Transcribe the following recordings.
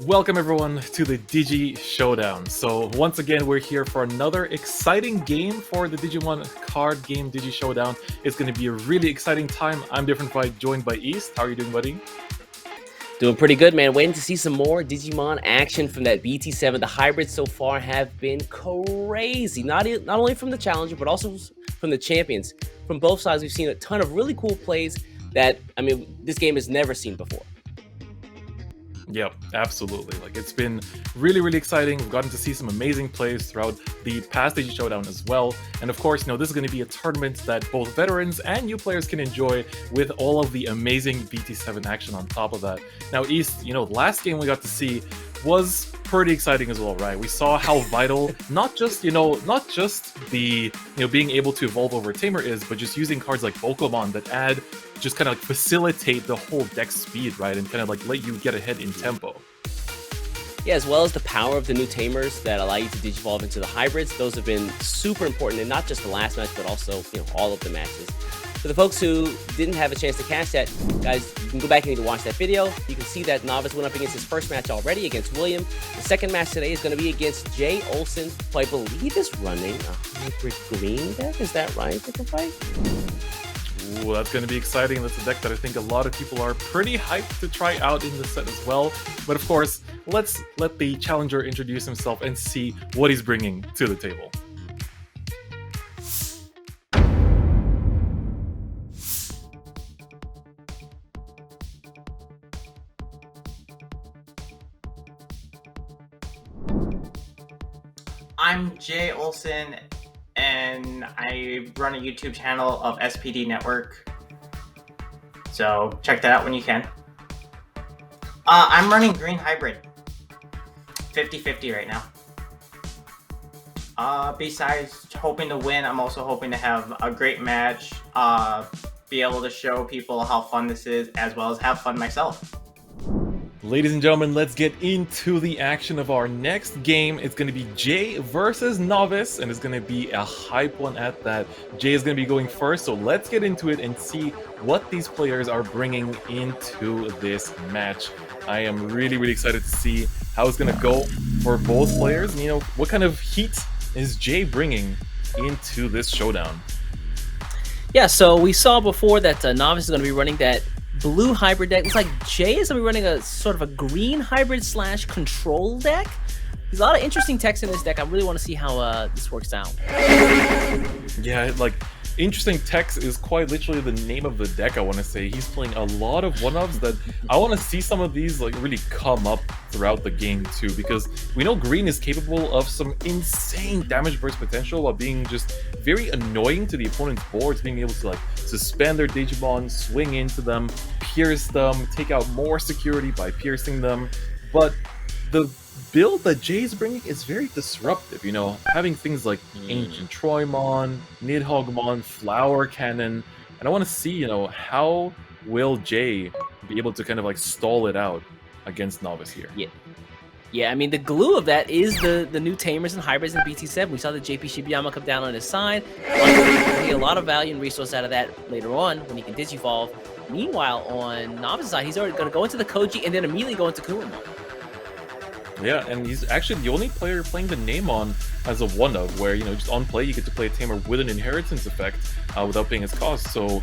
Welcome everyone to the Digi-Showdown. So once again, we're here for another exciting game for the Digimon Card Game Digi-Showdown. It's going to be a really exciting time. I'm Different Fight, joined by East. How are you doing, buddy? Doing pretty good, man. Waiting to see some more Digimon action from that BT7. The hybrids so far have been crazy. Not only from the Challenger, but also from the Champions. From both sides, we've seen a ton of really cool plays that, this game has never seen before. Yep, absolutely. Like, it's been really exciting. We've gotten to see some amazing plays throughout the past Digi-Showdown as well. And of course, this is going to be a tournament that both veterans and new players can enjoy with all of the amazing BT7 action on top of that. Now, East, the last game we got to see was pretty exciting as well, right? We saw how vital not just the being able to evolve over Tamer is, but just using cards like Pokemon that just kind of facilitate the whole deck speed, right? And kind of let you get ahead in tempo. Yeah, as well as the power of the new Tamers that allow you to digivolve into the hybrids. Those have been super important, and not just the last match, but also all of the matches. For the folks who didn't have a chance to catch that, guys, you can go back and watch that video. You can see that Novice went up against his first match already against William. The second match today is going to be against Jay Olsen, who I believe is running a hybrid green deck. Is that right, Different Fight? Ooh, that's going to be exciting. That's a deck that I think a lot of people are pretty hyped to try out in the set as well. But of course, let's let the challenger introduce himself and see what he's bringing to the table. I'm Jay Olsen, and I run a YouTube channel of SPD Network. So check that out when you can. I'm running Green Hybrid. 50-50 right now. Besides hoping to win, I'm also hoping to have a great match, be able to show people how fun this is, as well as have fun myself. Ladies and gentlemen, let's get into the action of our next game. It's going to be Jay versus Novice, and it's going to be a hype one at that. Jay is going to be going first, so let's get into it and see what these players are bringing into this match. I am really excited to see how it's going to go for both players. What kind of heat is Jay bringing into this showdown? Yeah, so we saw before that Novice is going to be running that blue hybrid deck. Looks like Jay is going to be running a sort of a green hybrid / control deck. There's a lot of interesting text in this deck. I really want to see how this works out. Yeah, interesting text is quite literally the name of the deck, I want to say. He's playing a lot of one-ups that I want to see some of these really come up throughout the game too, because we know green is capable of some insane damage burst potential while being just very annoying to the opponent's boards, being able to suspend their Digimon, swing into them, pierce them, take out more security by piercing them. But the build that Jay is bringing is very disruptive, having things like Ancient Troymon, Nidhoggmon, Flower Cannon, and I want to see, how will Jay be able to kind of stall it out against Novice here. Yeah, the glue of that is the new Tamers and Hybrids in BT7. We saw the JP Shibayama come down on his side. We'll get a lot of value and resource out of that later on when he can Digivolve. Meanwhile, on Novice's side, he's already going to go into the Koji and then immediately go into Kumamon. Yeah, and he's actually the only player playing the Namon as a one-up, where, just on play, you get to play a Tamer with an inheritance effect without paying its cost. So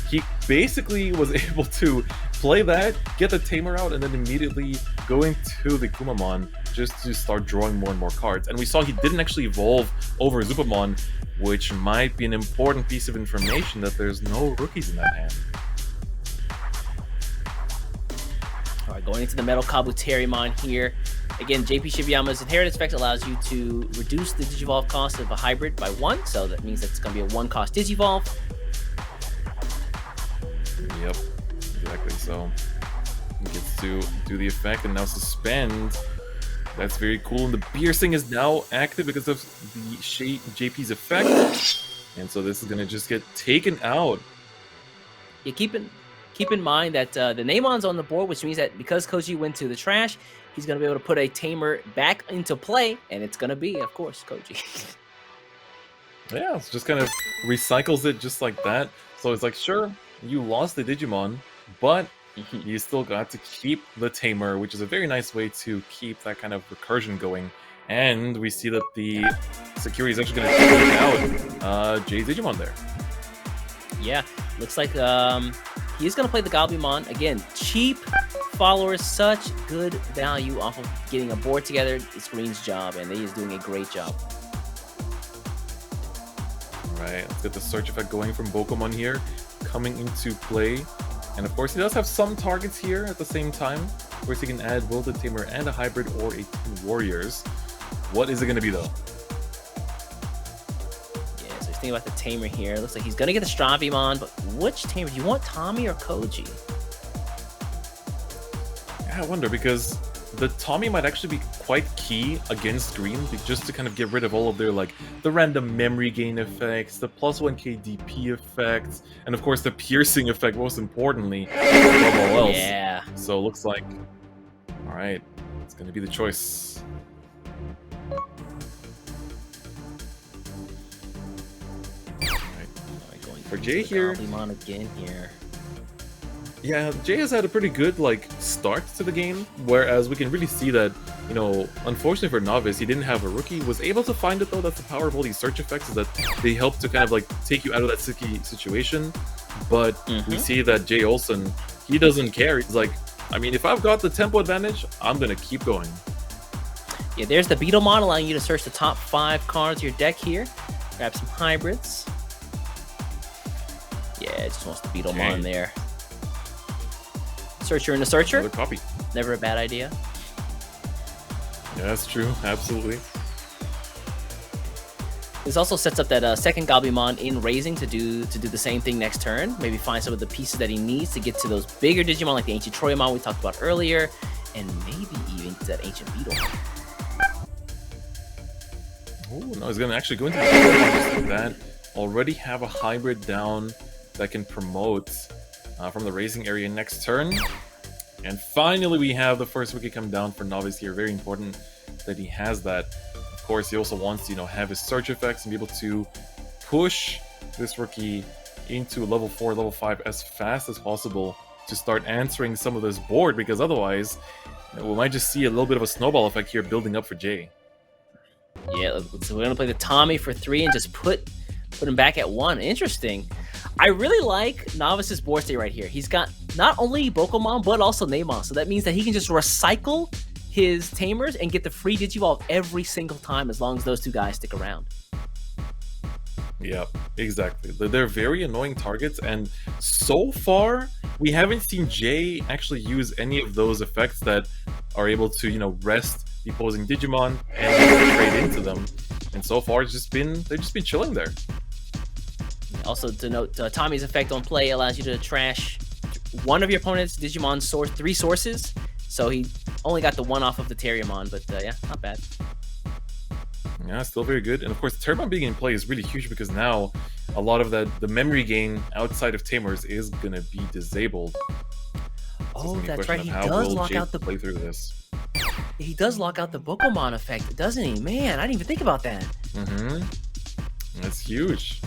he basically was able to play that, get the Tamer out, and then immediately go into the Kumamon just to start drawing more and more cards. And we saw he didn't actually evolve over Zupamon, which might be an important piece of information that there's no rookies in that hand. All right, going into the Metal Kabuterimon here. Again, JP Shibayama's inheritance effect allows you to reduce the Digivolve cost of a hybrid by 1, so that means that it's going to be a 1-cost Digivolve. Yep, exactly. So he gets to do the effect and now suspend. That's very cool. And the piercing is now active because of the JP's effect. And so this is going to just get taken out. Yeah, keep in mind that the Namon's on the board, which means that because Koji went to the trash, he's going to be able to put a Tamer back into play, and it's going to be, of course, Koji. Yeah, it's just kind of recycles it just like that. So it's sure, you lost the Digimon, but You still got to keep the Tamer, which is a very nice way to keep that kind of recursion going. And we see that the security is actually going to take out Jay's Digimon there. Yeah, looks like he's going to play the Goblimon. Again, cheap followers, such good value off of getting a board together. It's Green's job, and he is doing a great job. All right, let's get the search effect going from Bokomon here, coming into play. And of course, he does have some targets here at the same time. Of course, he can add both a Tamer and a Hybrid or a 10 Warriors. What is it going to be, though? Yeah, so he's thinking about the Tamer here. Looks like he's going to get the Stravimon, but which Tamer? Do you want Tommy or Koji? Yeah, I wonder, because the Tommy might actually be quite key against Green, just to kind of get rid of all of their, like, the random memory gain effects, the +1 KDP effects, and of course the piercing effect, most importantly, above all else. Yeah. So it looks like, all right, it's going to be the choice. For Jay here, Goblimon again here. yeah, Jay has had a pretty good start to the game, whereas we can really see that, you know, unfortunately for Novice, he didn't have a rookie. Was able to find it though. That's the power of all these search effects, is that they help to kind of take you out of that sticky situation. But we see that Jay Olsen, he doesn't care. He's like, I mean, if I've got the tempo advantage, I'm gonna keep going. Yeah, there's the Beetlemon allowing you to search the top 5 cards of your deck here. Grab some hybrids. Yeah, it just wants the Beetlemon there. Searcher in the Searcher. Another copy. Never a bad idea. Yeah, that's true. Absolutely. This also sets up that second Goblimon in raising to do the same thing next turn. Maybe find some of the pieces that he needs to get to those bigger Digimon, like the Ancient Troyamon we talked about earlier, and maybe even to that Ancient Beetle. Oh no, he's gonna actually go into the just like that. Already have a hybrid down that can promote from the raising area next turn. And finally we have the first rookie come down for Novice here. Very important that he has that. Of course, he also wants to, you know, have his search effects and be able to push this rookie into level 4, level 5 as fast as possible to start answering some of this board, because otherwise, you know, we might just see a little bit of a snowball effect here building up for Jay. Yeah, so we're gonna play the Tommy for 3 and just put him back at 1. Interesting. I really like Novice's board state right here. He's got not only Bokomon, but also Neymon. So that means that he can just recycle his Tamers and get the free Digivolve every single time, as long as those two guys stick around. Yeah, exactly. They're very annoying targets, and so far, we haven't seen Jay actually use any of those effects that are able to, you know, rest the opposing Digimon and trade into them. And so far, they've just been chilling there. Also, to note, Tommy's effect on play allows you to trash one of your opponent's Digimon 3 sources. So he only got the 1 off of the Terriermon, but yeah, not bad. Yeah, still very good. And of course, Terriermon being in play is really huge, because now a lot of the memory gain outside of Tamers is going to be disabled. Oh, that's right. He does lock out the... play through this. He does lock out the Bokomon effect, doesn't he? Man, I didn't even think about that. Mm-hmm. That's huge.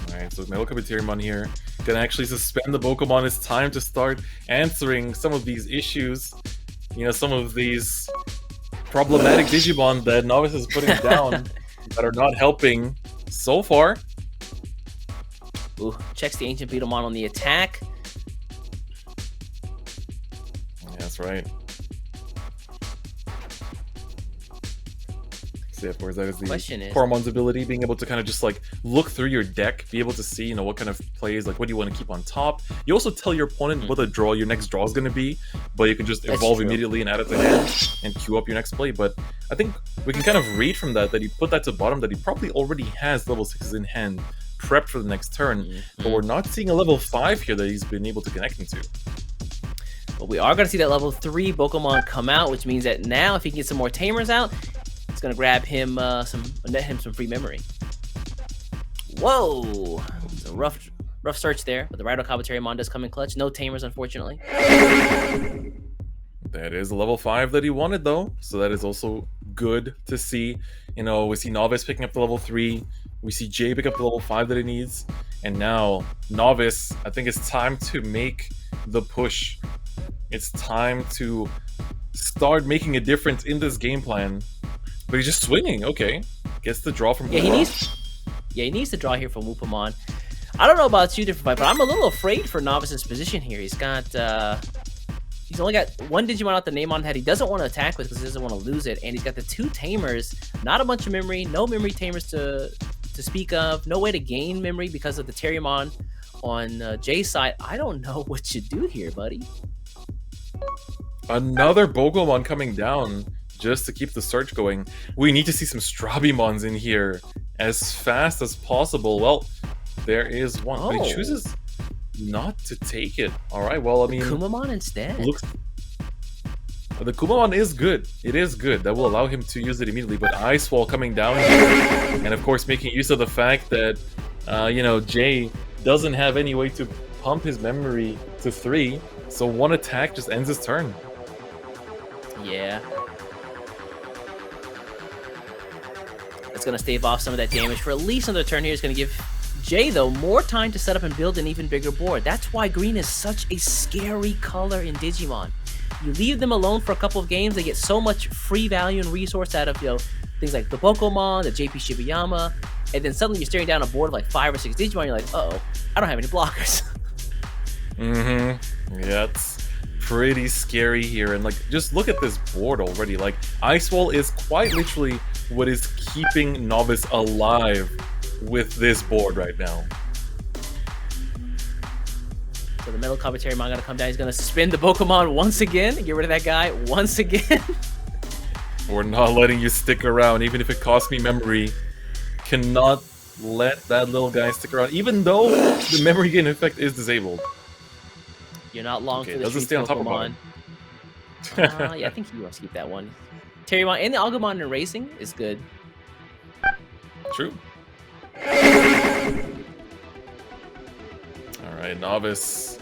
Alright, so my look up at Terriermon here. Gonna actually suspend the Bokomon. It's time to start answering some of these issues. You know, some of these problematic Digimon that Novice is putting down that are not helping so far. Ooh, checks the Ancient Beetlemon on the attack. Yeah, that's right. So, of course, that is the Poremon's ability, being able to kind of just look through your deck, be able to see, you know, what kind of plays, what do you want to keep on top. You also tell your opponent what your next draw is going to be, but you can just evolve immediately and add it to hand and queue up your next play. But I think we can kind of read from that he put that to bottom, that he probably already has level 6s in hand, prepped for the next turn, but we're not seeing a level 5 here that he's been able to connect into. But we are going to see that level 3 Bokomon come out, which means that now if he can get some more Tamers out, it's going to grab him net him some free memory. Whoa! It's a rough search there, but the Rhino Terriermon does come in clutch. No Tamers, unfortunately. That is a level 5 that he wanted, though, so that is also good to see. You know, we see Novice picking up the level 3. We see Jay pick up the level 5 that he needs. And now, Novice, I think it's time to make the push. It's time to start making a difference in this game plan. But he's just swinging. Okay. Gets the draw from he needs to draw here from Whoopamon. I don't know about you, different fight, but I'm a little afraid for Novice's position here. He's only got one Digimon out the name on that he doesn't want to attack with because he doesn't want to lose it, and he's got the 2 tamers, not a bunch of memory, no memory tamers to speak of, no way to gain memory because of the Terriermon on Jay's side. I don't know what you do here, buddy. Another Bogomon coming down just to keep the search going. We need to see some Strabimons in here as fast as possible. Well, there is one, but he chooses not to take it. All right, well, I mean, Kumamon instead. The Kumamon is good. It is good. That will allow him to use it immediately. But Ice Wall coming down here, and of course making use of the fact that you know, Jay doesn't have any way to pump his memory to 3, so one attack just ends his turn. Yeah. It's gonna stave off some of that damage for at least another turn here. It's gonna give Jay, though, more time to set up and build an even bigger board. That's why green is such a scary color in Digimon. You leave them alone for a couple of games, they get so much free value and resource out of, you know, things like the Pokemon, the JP Shibayama, and then suddenly you're staring down a board of like 5 or 6 Digimon, you're like, uh-oh, I don't have any blockers. Yeah, it's pretty scary here. And like, just look at this board already. Like, Ice Wall is quite literally what is keeping Novice alive with this board right now. So the metal commentary man gonna come down. He's gonna spin the Pokemon once again and get rid of that guy once again. We're not letting you stick around, even if it costs me memory. Cannot let that little guy stick around, even though the memory gain effect is disabled. You're not long for the doesn't streets, stay on top of Pokemon. Yeah, I think he wants to keep that one. Terriermon and the Agumon in racing is good. True. Alright, Novice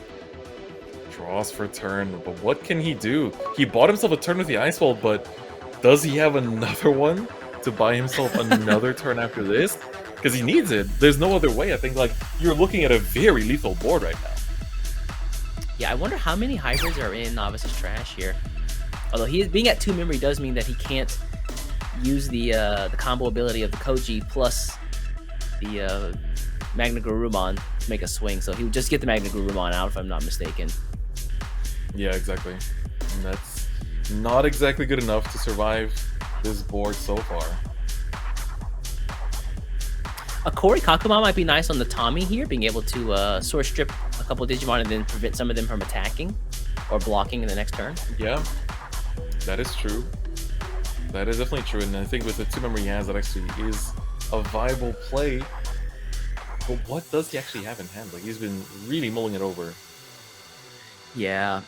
draws for turn, but what can he do? He bought himself a turn with the Ice Wall, but does he have another one to buy himself another turn after this? Because he needs it. There's no other way. I think, like, you're looking at a very lethal board right now. Yeah, I wonder how many hybrids are in Novice's trash here. Although he being at 2 memory does mean that he can't use the combo ability of the Koji plus the Magna Garurumon to make a swing. So he would just get the Magna Garurumon out if I'm not mistaken. Yeah, exactly. And that's not exactly good enough to survive this board so far. A Kori Kakumon might be nice on the Tommy here, being able to Source Strip a couple Digimon and then prevent some of them from attacking or blocking in the next turn. Yeah, that is true. That is definitely true, and I think with the 2 memory he has, that actually is a viable play. But what does he actually have in hand? Like, he's been really mulling it over. Yeah.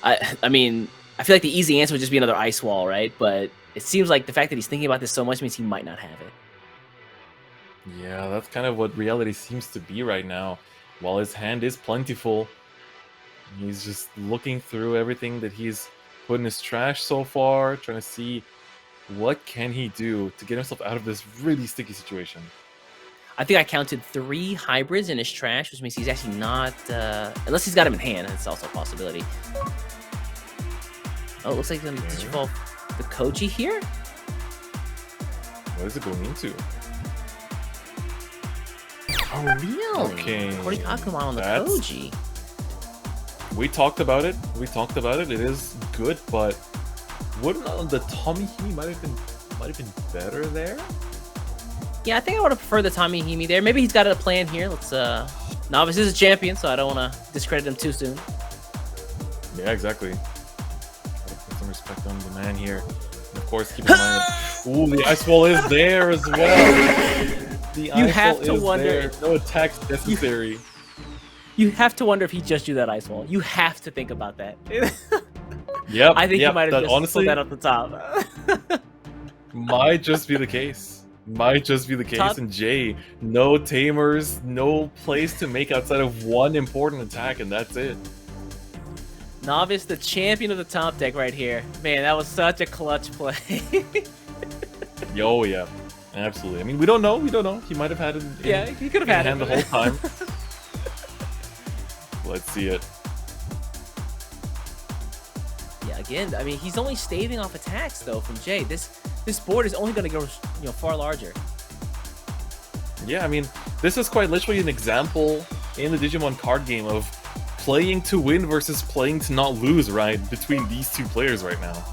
I mean, I feel like the easy answer would just be another Ice Wall, right? But it seems like the fact that he's thinking about this so much means he might not have it. Yeah, that's kind of what reality seems to be right now. While his hand is plentiful, he's just looking through everything that he's put in his trash so far, trying to see what can he do to get himself out of this really sticky situation. I think I counted 3 hybrids in his trash, which means he's actually not... unless he's got him in hand, that's also a possibility. Oh, it looks like he's going to digivolve the Koji here? What is it going into? Oh, really? Okay. Kori Kakumon on the Koji. We talked about it. It is good, but wouldn't the Tommy Himi might have been better there? Yeah, I think I would have preferred the Tommy Himi there. Maybe he's got a plan here. Let's Novice is a champion, so I don't want to discredit him too soon. Yeah, exactly. Gotta put some respect on the man here. And of course, keep in mind that ooh, the Ice Wall is there as well. The Ice Wall is wonder there. No attacks necessary. You have to wonder if he just drew that Ice Wall. You have to think about that. Yep. I think yep, he might have just honestly, pulled that off the top. might just be the case. And Jay, no tamers, no place to make outside of one important attack, and that's it. Novice, the champion of the top deck right here. Man, that was such a clutch play. Yo, yeah. Absolutely. I mean, we don't know. We don't know. He might have had it he could have had hand it the whole time. Let's see it. Yeah, again, I mean, he's only staving off attacks though from Jay. This board is only going to go, far larger. Yeah, I mean, this is quite literally an example in the Digimon card game of playing to win versus playing to not lose, right? Between these two players right now.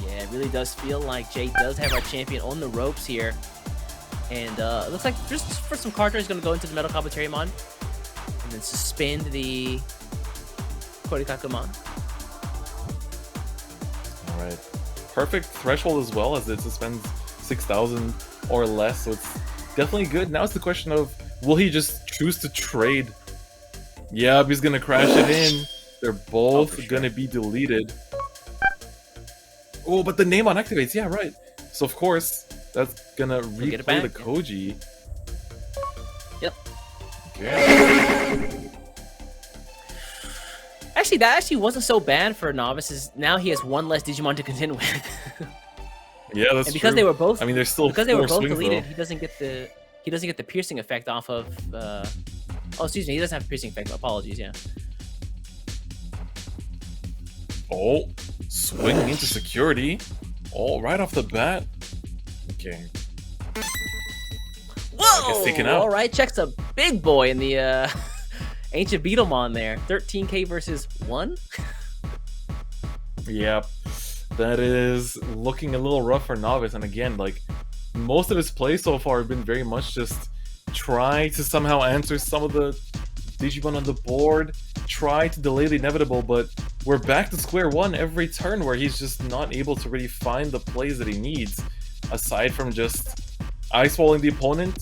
Yeah, it really does feel like Jay does have our champion on the ropes here. And it looks like just for some card turn, he's going to go into the Metal Kabuterimon and then suspend the Korikakumon. Alright. Perfect threshold as well, as it suspends 6,000 or less, so it's definitely good. Now it's the question of, will he just choose to trade? Yep, he's gonna crash it in. They're both gonna be deleted. Oh, but the name on activates, yeah, right. So of course, that's gonna replay the Koji. Yep. Okay. Actually, that actually wasn't so bad for Novices. Now he has one less Digimon to contend with. Yeah, that's and because true. they were both, I mean, there's still because they were both swings, deleted, though. he doesn't get the piercing effect off of. Oh, excuse me, he doesn't have piercing effect. Apologies, yeah. Oh, swinging into security. Oh, right off the bat. Okay. Whoa! Taken out. All right, checks a big boy in the Ancient Beetlemon there. 13k versus 1. Yep. That is looking a little rough for Novice, and again, like, most of his plays so far have been very much just try to somehow answer some of the Digimon on the board, try to delay the inevitable, but we're back to square one every turn where he's just not able to really find the plays that he needs, aside from just ice-walling the opponent,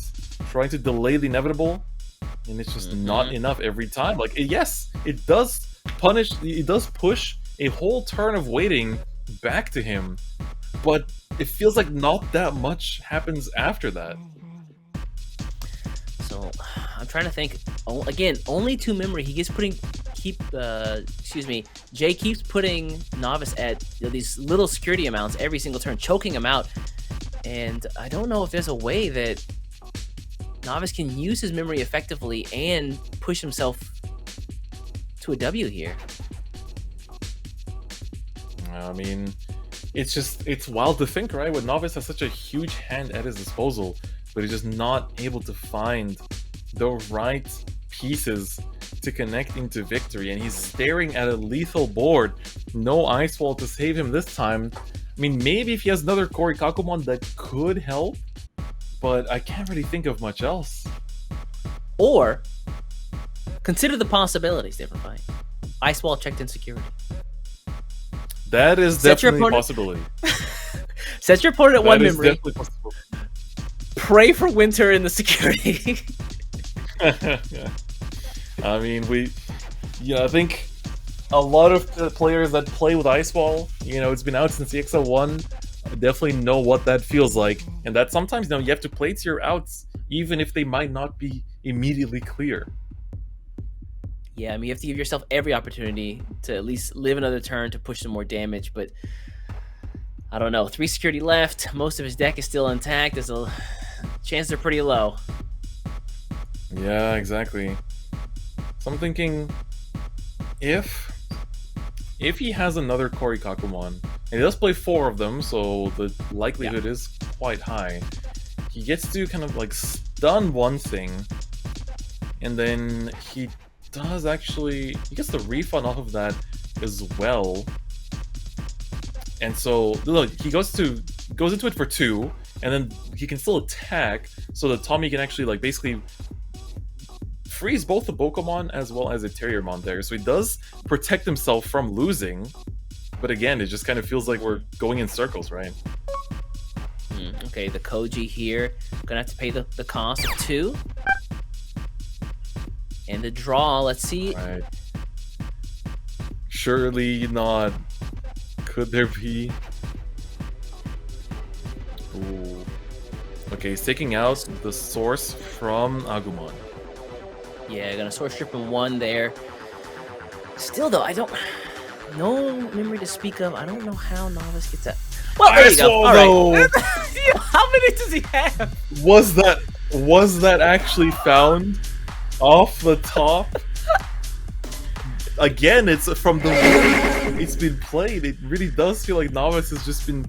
trying to delay the inevitable, and it's just not enough every time. Like, yes, it does push a whole turn of waiting back to him, but it feels like not that much happens after that. So I'm trying to think. Again, only 2 memory. He keeps putting Jay keeps putting Novice at these little security amounts every single turn, choking him out. And I don't know if there's a way that Novice can use his memory effectively and push himself to a W here. I mean, it's wild to think, right? When Novice has such a huge hand at his disposal, but he's just not able to find the right pieces to connect into victory, and he's staring at a lethal board. No ice wall to save him this time. I mean, maybe if he has another Korikakumon that could help, but I can't really think of much else. Or consider the possibilities, different fight. Ice wall checked in security. That is definitely a possibility. Set your opponent at 1 memory. Definitely possible. Pray for winter in the security. I mean, I think a lot of the players that play with Ice Wall, it's been out since the XL1, definitely know what that feels like, and that sometimes, you have to play to your outs, even if they might not be immediately clear. Yeah, I mean, you have to give yourself every opportunity to at least live another turn to push some more damage, but I don't know. 3 security left. Most of his deck is still intact. There's a chance they're pretty low. Yeah, exactly. So I'm thinking, if he has another Korikakumon, and he does play 4 of them, so the likelihood is quite high, he gets to kind of like stun one thing, and then he gets the refund off of that as well. And so look, he goes into it for 2, and then he can still attack, so that Tommy can actually like basically freeze both the Bokomon as well as a Terriermon there. So he does protect himself from losing, but again, it just kind of feels like we're going in circles, right? Okay, the Koji here gonna have to pay the cost of 2. And the draw, let's see. Right. Surely not. Could there be? Ooh. Okay, he's taking out the source from Agumon. Yeah, gonna source strip in 1 there. Still though, I don't No memory to speak of. I don't know how Novice gets that. Well, there you go. All right. How many does he have? Was that actually found off the top? Again, it's from the way it's been played. It really does feel like Novice has just been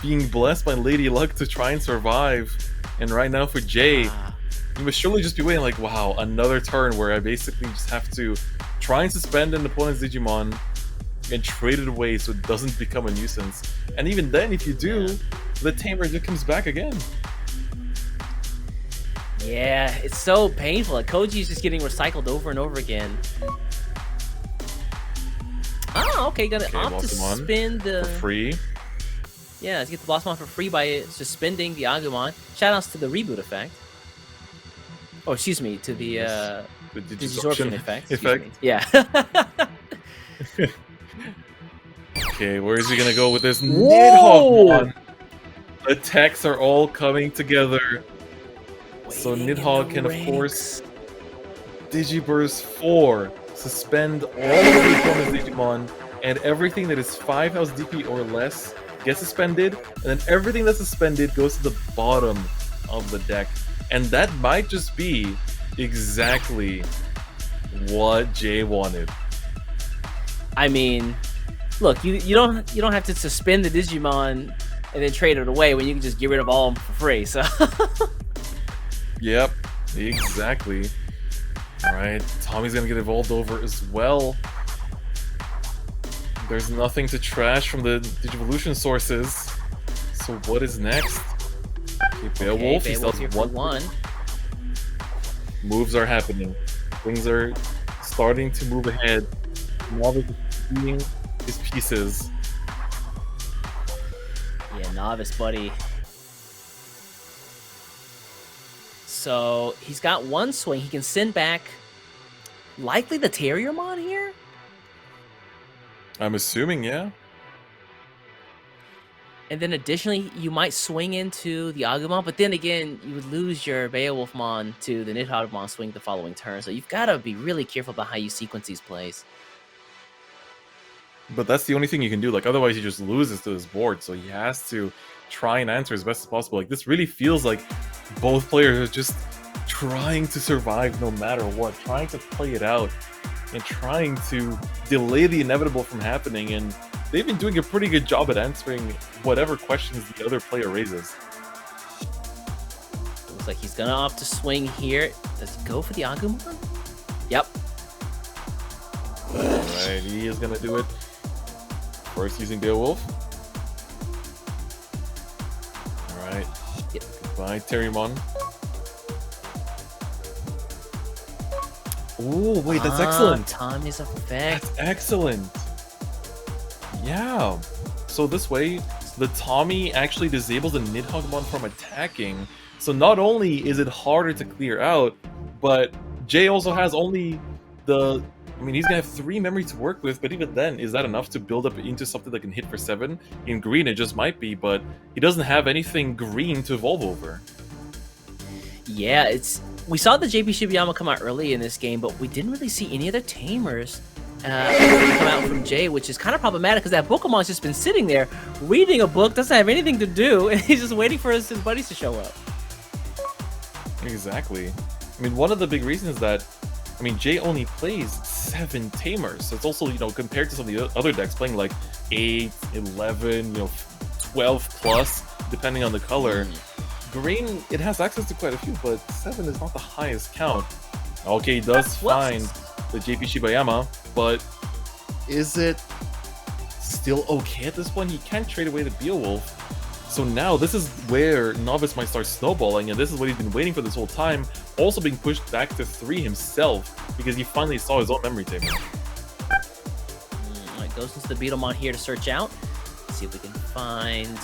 being blessed by Lady Luck to try and survive. And right now for Jay, you must surely just be waiting like, wow, another turn where I basically just have to try and suspend an opponent's Digimon and trade it away so it doesn't become a nuisance. And even then, if you do, the tamer just comes back again. Yeah, it's so painful. Like, Koji's just getting recycled over and over again. Oh, okay, gonna opt to spin the... For free. Yeah, let's get the Blossomon for free by suspending the Agumon. Shoutouts to the reboot effect. Oh, excuse me, to the Digisorption effect. Yeah. Okay, where is he gonna go with this Nidhogg? The techs are all coming together. So Nidhogg can, of course, Digiburst 4, suspend all of the opponent's Digimon, and everything that is 5,000 DP or less gets suspended, and then everything that's suspended goes to the bottom of the deck. And that might just be exactly what Jay wanted. I mean, look, you don't have to suspend the Digimon and then trade it away when you can just get rid of all of them for free. So. Yep, exactly. All right, Tommy's gonna get evolved over as well. There's nothing to trash from the Digivolution sources. So what is next? Okay, Beowulf, he still has one. Moves are happening. Things are starting to move ahead. Novice is seeing his pieces. Yeah, Novice, buddy. So he's got one swing. He can send back likely the Terriermon here? I'm assuming, yeah. And then additionally, you might swing into the Agumon, but then again, you would lose your Beowulfmon to the Nidhoggmon swing the following turn. So you've got to be really careful about how you sequence these plays. But that's the only thing you can do. Like, otherwise he just loses to his board. So he has to try and answer as best as possible. Like, this really feels like both players are just trying to survive no matter what, trying to play it out and trying to delay the inevitable from happening. And they've been doing a pretty good job at answering whatever questions the other player raises. Looks like he's gonna opt to swing here. Does he go for the Agumon? Yep. Alright, he is gonna do it. First using Beowulf. Alright. Yep. Goodbye, Terriermon. Oh, wait, that's excellent. Tommy's effect. That's excellent. Yeah. So this way, the Tommy actually disables the Nidhoggmon from attacking. So not only is it harder to clear out, but Jay also has only the... I mean, he's gonna have 3 memory to work with, but even then, is that enough to build up into something that can hit for 7? In green, it just might be, but he doesn't have anything green to evolve over. Yeah, we saw the JP Shibayama come out early in this game, but we didn't really see any other tamers come out from Jay, which is kind of problematic because that Pokemon's just been sitting there reading a book, doesn't have anything to do, and he's just waiting for his buddies to show up. Exactly. I mean, one of the big reasons that, I mean, Jay only plays 7 tamers, so it's also, you know, compared to some of the other decks playing like 8, 11, 12 plus, depending on the color. Green, it has access to quite a few, but 7 is not the highest count. Okay, he does find the JP Shibayama, but is it still okay at this point? He can't trade away the Beowulf. So now this is where Novice might start snowballing, and this is what he's been waiting for this whole time, also being pushed back to 3 himself, because he finally saw his own memory tamer. Alright, goes into the Beetlemon here to search out. Let's see if we can find...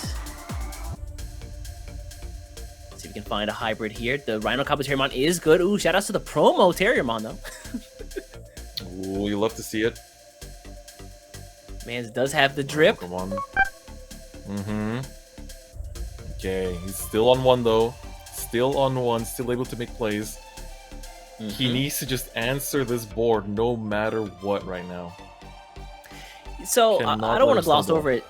See if we can find a hybrid here. The Rhino Combo Terriermon is good. Ooh, shoutouts to the promo Terriermon, though. Ooh, you love to see it. Mans does have the drip. Come on. Okay, he's still on 1, though. Still on 1, still able to make plays. He needs to just answer this board no matter what right now. So Cannot I let don't want him to gloss stumble. over it.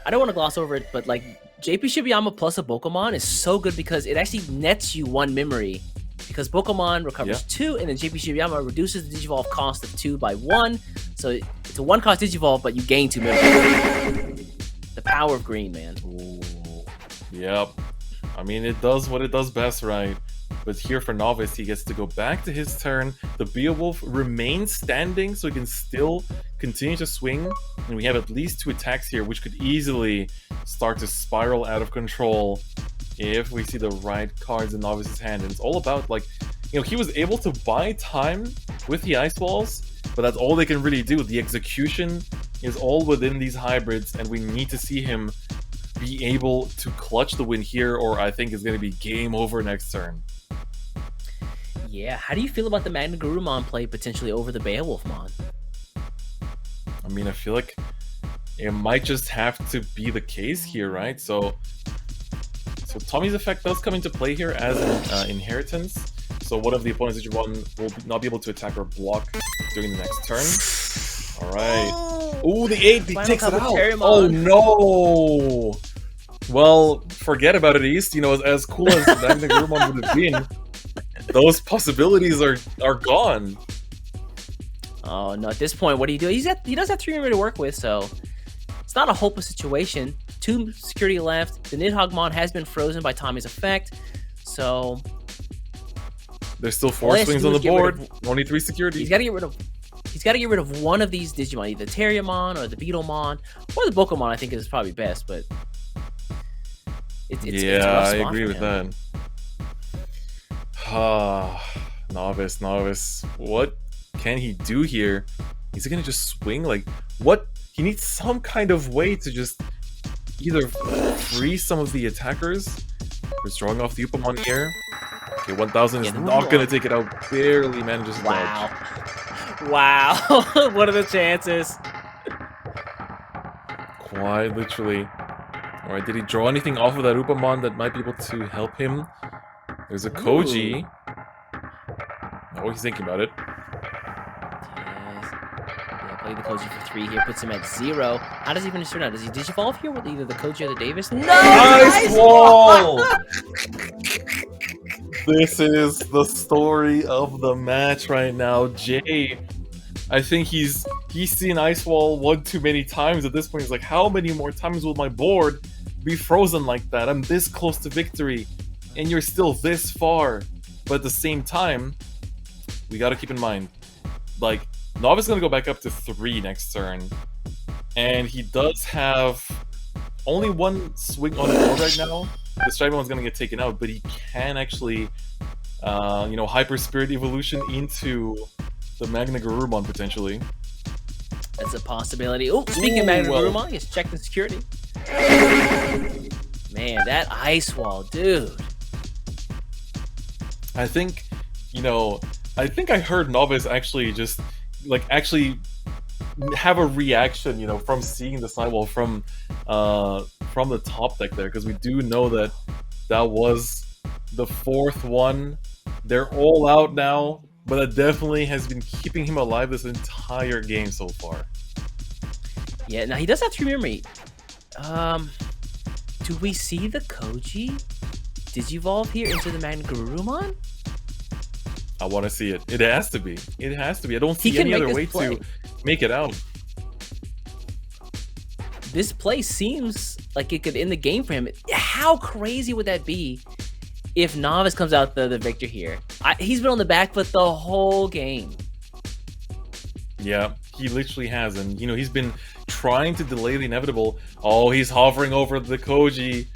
I don't want to gloss over it, but like JP Shibayama plus a Pokemon is so good because it actually nets you 1 memory. Because Pokemon recovers 2, and then JP Shibayama reduces the Digivolve cost of 2 by 1. So it's a 1-cost Digivolve, but you gain 2 memory. The power of green, man. Ooh. Yep. I mean, it does what it does best, right? But here for Novice, he gets to go back to his turn. The Beowulf remains standing, so he can still continue to swing. And we have at least 2 attacks here, which could easily start to spiral out of control if we see the right cards in Novice's hand. And it's all about, like, you know, he was able to buy time with the Ice Walls, but that's all they can really do. The execution is all within these hybrids, and we need to see him be able to clutch the win here, or I think it's going to be game over next turn. Yeah, how do you feel about the Magna Garurumon play potentially over the Beowulfmon? I mean, I feel like it might just have to be the case here, right? So Tommy's effect does come into play here as an inheritance. So one of the opponent's Digimon will not be able to attack or block during the next turn. All right. Ooh, the 8, he takes it out. Oh no! Well, forget about it, East. You know, as cool as Magna Garurumon would have been, those possibilities are gone. Oh no! At this point, what do you do? He does have 3 memory to work with, so it's not a hopeless situation. 2 security left. The Nidhoggmon has been frozen by Tommy's effect, so there's still 4 swings on the board. Only 3 security. He's got to get rid of. He's got to get rid of one of these Digimon, either Terriermon or the Beetlemon, or the Bokomon. I think is probably best, but it's a rough I spot agree for with him. that. Novice. What can he do here? Is he gonna just swing? Like, what? He needs some kind of way to just either free some of the attackers. We're drawing off the Upamon here. Okay, 1000 is not gonna take it out. Barely manages to dodge. Wow. What are the chances? Quite literally. Alright, did he draw anything off of that Upamon that might be able to help him? There's a Koji. Oh, he's thinking about it. Yeah, play the Koji for 3 here, puts him at 0. How does he finish turn out? Does he Digivolve here with either the Koji or the Davis? No! Ice Wall! This is the story of the match right now. Jay, I think he's seen Ice Wall one too many times at this point. He's like, how many more times will my board be frozen like that? I'm this close to victory, and you're still this far. But at the same time, we gotta keep in mind, like, Novice is gonna go back up to 3 next turn, and he does have only 1 swing on the board right now. The Stripe one's gonna get taken out, but he can actually, Hyper Spirit Evolution into the Magna Garurumon potentially. That's a possibility. Oh, speaking of Magna Garurumon, he's checked the security. Man, that Ice Wall, dude. I think I heard Novice actually just actually have a reaction, from seeing the sidewall from the top deck there, because we do know that was the 4th one. They're all out now, but that definitely has been keeping him alive this entire game so far. Yeah, now he does have 3 memory. Do we see the Koji Digivolve here into the Magna Garurumon? I want to see it. It has to be. It has to be. I don't see any other way to make it out. This play seems like it could end the game for him. How crazy would that be if Novice comes out the victor here? He's been on the back foot the whole game. Yeah, he literally has. And, he's been trying to delay the inevitable. Oh, he's hovering over the Koji.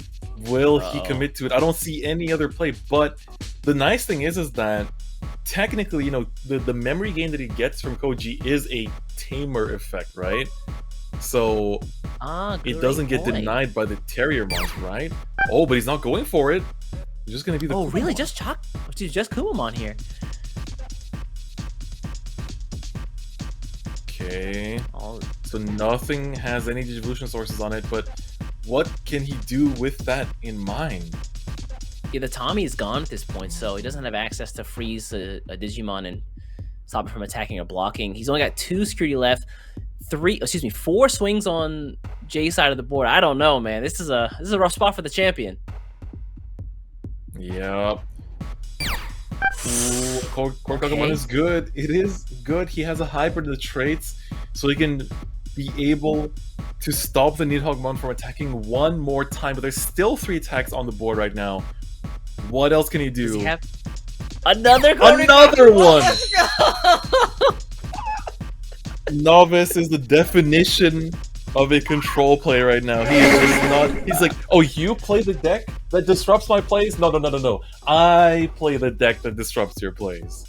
Will he commit to it? I don't see any other play. But the nice thing is that technically, the memory gain that he gets from Koji is a tamer effect, right? So it doesn't get denied by the Terriermon, right? Oh, but he's not going for it. He's just going to be the Kumamon. Really? Just Kumamon here. Okay. So nothing has any Digivolution sources on it, but what can he do with that in mind? Yeah, the Tommy is gone at this point, so he doesn't have access to freeze a Digimon and stop it from attacking or blocking. He's only got 2 security left. 4 swings on Jay's side of the board. I don't know, man. This is a rough spot for the champion. Yep. Core Pokemon is good. It is good. He has a hybrid of the traits, so he can be able to stop the Nidhoggmon from attacking one more time. But there's still 3 attacks on the board right now. What else can he do? Does he have another one? Novice is the definition of a control play right now. He is just not. He's like, oh, you play the deck that disrupts my plays? No. I play the deck that disrupts your plays.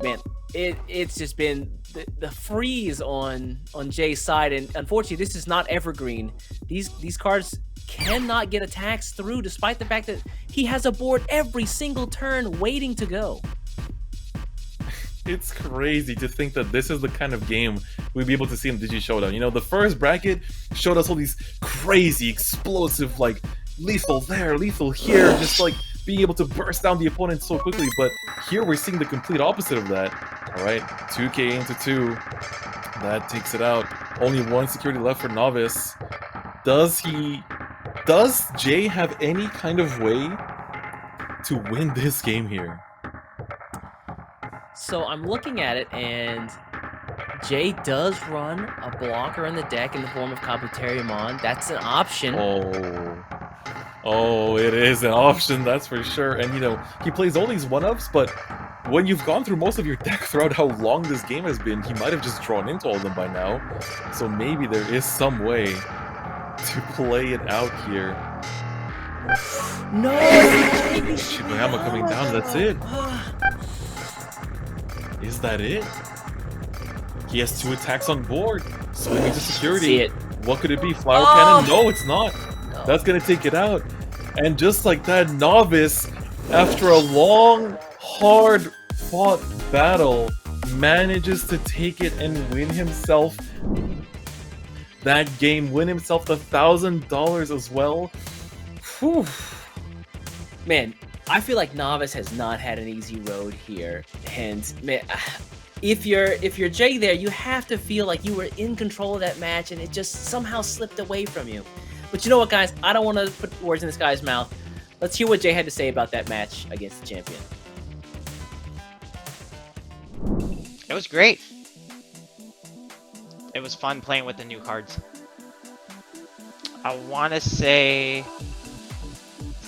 Man, it's just been the freeze on Jay's side, and unfortunately, this is not evergreen. These cards cannot get attacks through, despite the fact that he has a board every single turn waiting to go. It's crazy to think that this is the kind of game we'd be able to see in Digi-Showdown. You know, the first bracket showed us all these crazy, explosive, like, lethal there, lethal here, just like being able to burst down the opponent so quickly. But here we're seeing the complete opposite of that. All right, 2k into 2. That takes it out. Only 1 security left for Novice. Does Jay have any kind of way to win this game here? So I'm looking at it, and Jay does run a blocker in the deck in the form of Kabuterimon. That's an option. Oh, it is an option, that's for sure. And, you know, he plays all these 1-ups, but when you've gone through most of your deck throughout how long this game has been, he might have just drawn into all of them by now. So maybe there is some way to play it out here. No! Shibayama coming down, that's it. Is that it? He has 2 attacks on board, so it means a security. See it. What could it be? Flower Cannon? No, it's not. No. That's gonna take it out. And just like that, Novice, after a long, hard-fought battle, manages to take it and win himself that game, win himself the $1,000 as well. Whew. Man, I feel like Novice has not had an easy road here, and man, if you're Jay there, you have to feel like you were in control of that match, and it just somehow slipped away from you. But you know what, guys? I don't want to put words in this guy's mouth. Let's hear what Jay had to say about that match against the champion. It was great. It was fun playing with the new cards. I want to say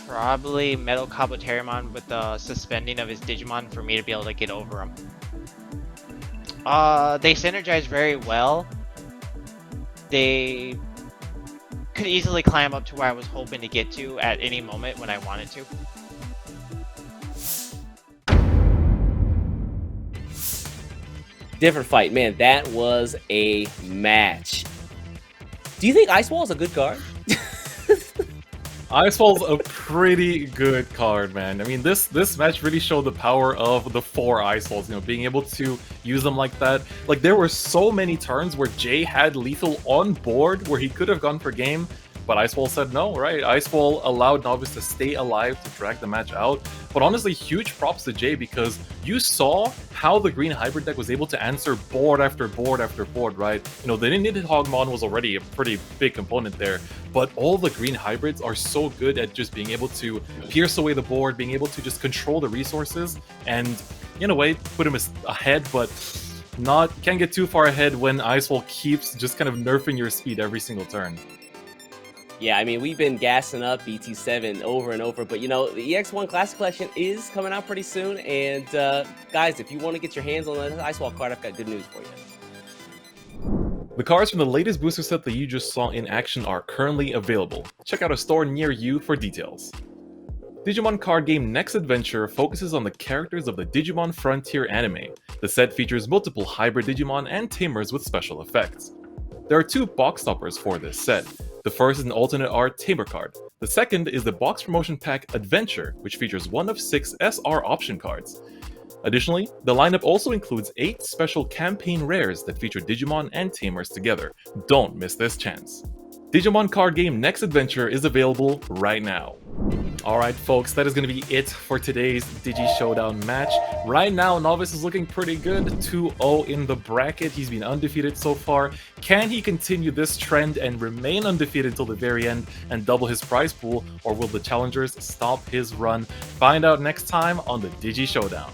probably Metal Kabuterimon with the suspending of his Digimon for me to be able to get over him. They synergize very well. They could easily climb up to where I was hoping to get to at any moment when I wanted to. Different fight, man. That was a match. Do you think Ice Wall is a good card? Ice Wall's a pretty good card, man. I mean, this match really showed the power of the 4 Ice Walls, you know, being able to use them like that. Like, there were so many turns where Jay had lethal on board where he could have gone for game, but Ice Wall said no, right? Ice Wall allowed Novice to stay alive to drag the match out. But honestly, huge props to Jay, because you saw how the green hybrid deck was able to answer board after board after board, right? You know, the Nidhoggmon was already a pretty big component there, but all the green hybrids are so good at just being able to pierce away the board, being able to just control the resources, and in a way put him ahead, but can't get too far ahead when Ice Wall keeps just kind of nerfing your speed every single turn. Yeah, I mean, we've been gassing up BT7 over and over, but you know, the EX1 Classic Collection is coming out pretty soon, and guys, if you want to get your hands on the Ice Wall card, I've got good news for you. The cards from the latest booster set that you just saw in action are currently available. Check out a store near you for details. Digimon Card Game Next Adventure focuses on the characters of the Digimon Frontier anime. The set features multiple hybrid Digimon and tamers with special effects. There are 2 box toppers for this set. The first is an alternate art tamer card. The second is the box promotion pack Adventure, which features 1 of 6 SR option cards. Additionally, the lineup also includes 8 special campaign rares that feature Digimon and tamers together. Don't miss this chance. Digimon Card Game Next Adventure is available right now. Alright folks, that is going to be it for today's Digi-Showdown match. Right now, Novice is looking pretty good, 2-0 in the bracket. He's been undefeated so far. Can he continue this trend and remain undefeated until the very end and double his prize pool, or will the challengers stop his run? Find out next time on the Digi-Showdown.